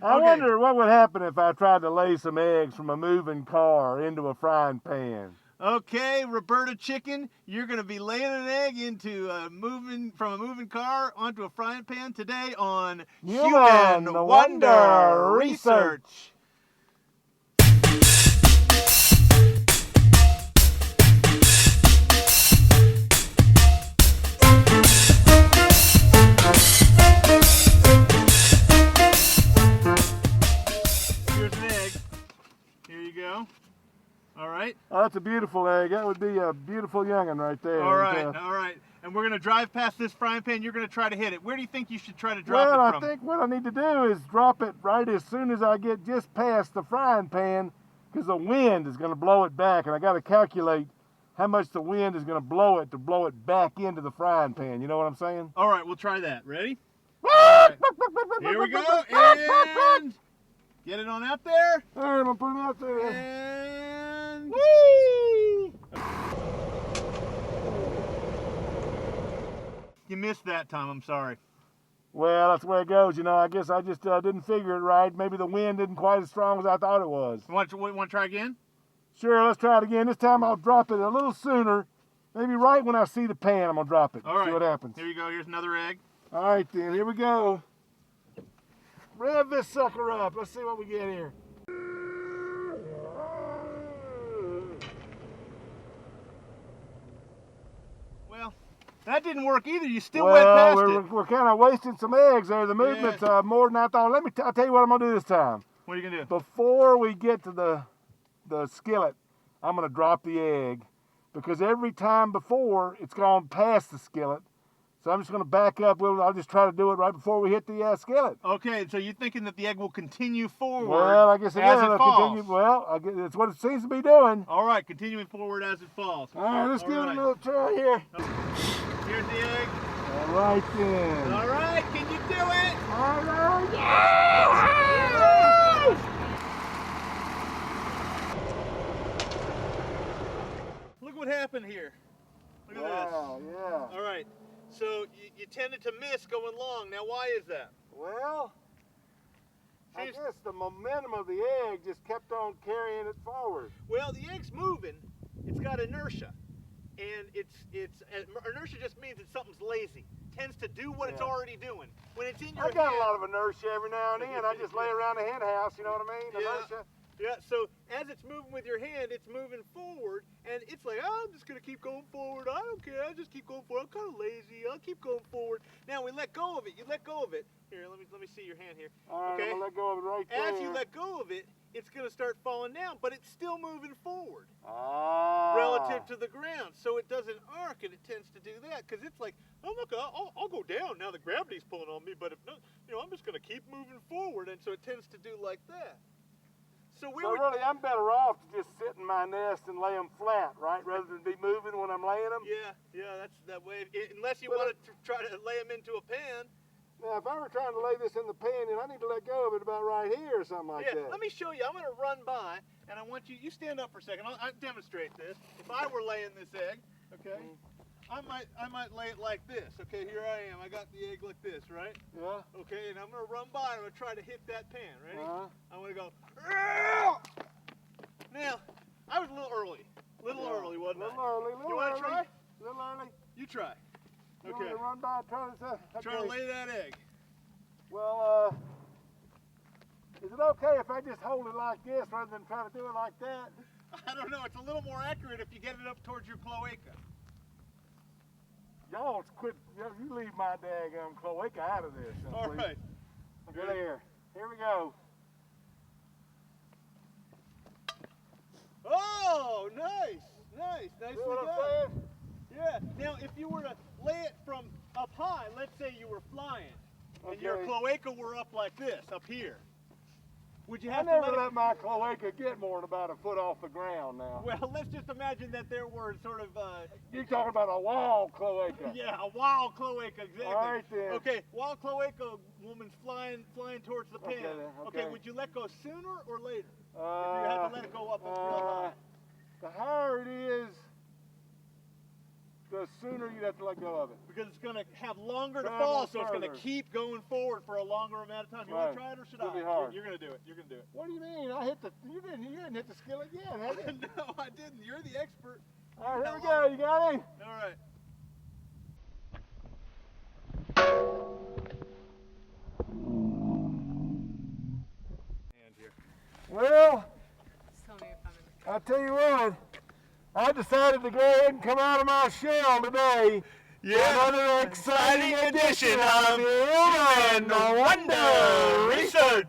I wonder what would happen if I tried to lay some eggs from a moving car into a frying pan. Okay, Roberta Chicken, you're going to be laying an egg into from a moving car onto a frying pan today on Human Wonder Research. Here's an egg. Here you go. All right. Oh, that's a beautiful egg. That would be a beautiful young'un right there. All right, all right. And we're going to drive past this frying pan. You're going to try to hit it. Where do you think you should try to drop it from? Well, I think what I need to do is drop it right as soon as I get just past the frying pan, because the wind is going to blow it back, and I got to calculate how much the wind is going to blow it back into the frying pan. You know what I'm saying? All right, we'll try that. Ready? Right. Here we go. And get it on out there. All right, I'm going to put it out there. And whee! You missed that time. I'm sorry. Well, that's the way it goes. You know, I guess I just didn't figure it right. Maybe the wind isn't quite as strong as I thought it was. Want to try again? Sure, let's try it again. This time I'll drop it a little sooner. Maybe right when I see the pan, I'm going to drop it. All right. See what happens. Here you go. Here's another egg. All right, then. Here we go. Rev this sucker up. Let's see what we get here. Well, that didn't work either. You still went past it. We're kind of wasting some eggs there. The movement's more than I thought. I'll tell you what I'm going to do this time. What are you going to do? Before we get to the skillet, I'm going to drop the egg, because every time before it's gone past the skillet. So I'm just going to back up. I'll just try to do it right before we hit the skillet. Okay, so you're thinking that the egg will continue forward well, I guess as it falls. Continue. Well, I guess it's what it seems to be doing. All right, continuing forward as it falls. All right, let's give it a little try here. Here's the egg. All right, then. All right, can you do it? All right. Yeah! Look what happened here. Look at this. Wow, yeah. All right, so you tended to miss going long. Now, why is that? Well, I guess the momentum of the egg just kept on carrying it forward. Well, the egg's moving. It's got inertia, and inertia just means that something's lazy. Tends to do what it's already doing. When it's in your I got a lot of inertia every now and then. I just lay around the hen house. You know what I mean? Inertia. Yeah, so as it's moving with your hand, it's moving forward, and it's like, oh, I'm just going to keep going forward. I don't care. I just keep going forward. I'm kind of lazy. I'll keep going forward. Now, we let go of it. You let go of it. Here, let me see your hand here. All right, I'm going to let go of it right there. As you let go of it, it's going to start falling down, but it's still moving forward relative to the ground. So it doesn't arc, and it tends to do that, because it's like, oh, look, I'll go down now that gravity's pulling on me, but if not, I'm just going to keep moving forward, and so it tends to do like that. So really, I'm better off to just sit in my nest and lay them flat, right? Rather than be moving when I'm laying them? Yeah, that's that way. Unless you want to try to lay them into a pan. Now, if I were trying to lay this in the pan, then I need to let go of it about right here or something like that. Yeah, let me show you. I'm going to run by, and I want you stand up for a second. I'll demonstrate this. If I were laying this egg, okay, I might lay it like this. Okay, here I am. I got the egg like this, right? Yeah. Okay, and I'm going to run by, and I'm going to try to hit that pan. Ready? I'm going to go. Now, I was a little early. Early, wasn't I? You want to try? A little early. You try. You want to run by and try this out? Okay. Try to lay that egg. Well, is it okay if I just hold it like this rather than try to do it like that? I don't know. It's a little more accurate if you get it up towards your cloaca. Y'all quit. You leave my daggum cloaca out of this. All right. Good here. Here we go. Oh, nice. Nicely what done. I'm saying? Yeah. Now, if you were to lay it from up high, let's say you were flying, and your cloaca were up like this, up here. Would you have I never let my cloaca get more than about a foot off the ground now. Well, let's just imagine that there were sort of... You're talking about a wild cloaca. Yeah, a wild cloaca, exactly. All right, then. Okay, wild cloaca woman's flying towards the pan. Okay, would you let go sooner or later? If you had to let it go up real high. The higher it is, the sooner you'd have to let go of it. Because it's going to have longer to Travel fall, so it's going to further. keep going forward for a longer amount of time. You want to try it or should It'll I? be hard. You're going to do it. You're going to do it. What do you mean? You didn't hit the skillet yet, have you? No, I didn't. You're the expert. All right, here we go. You got him? All right. Well, Just tell me if I'm in the I'll tell you what. I decided to go ahead and come out of my shell today. Yeah, Another exciting edition of Human Wonder Research.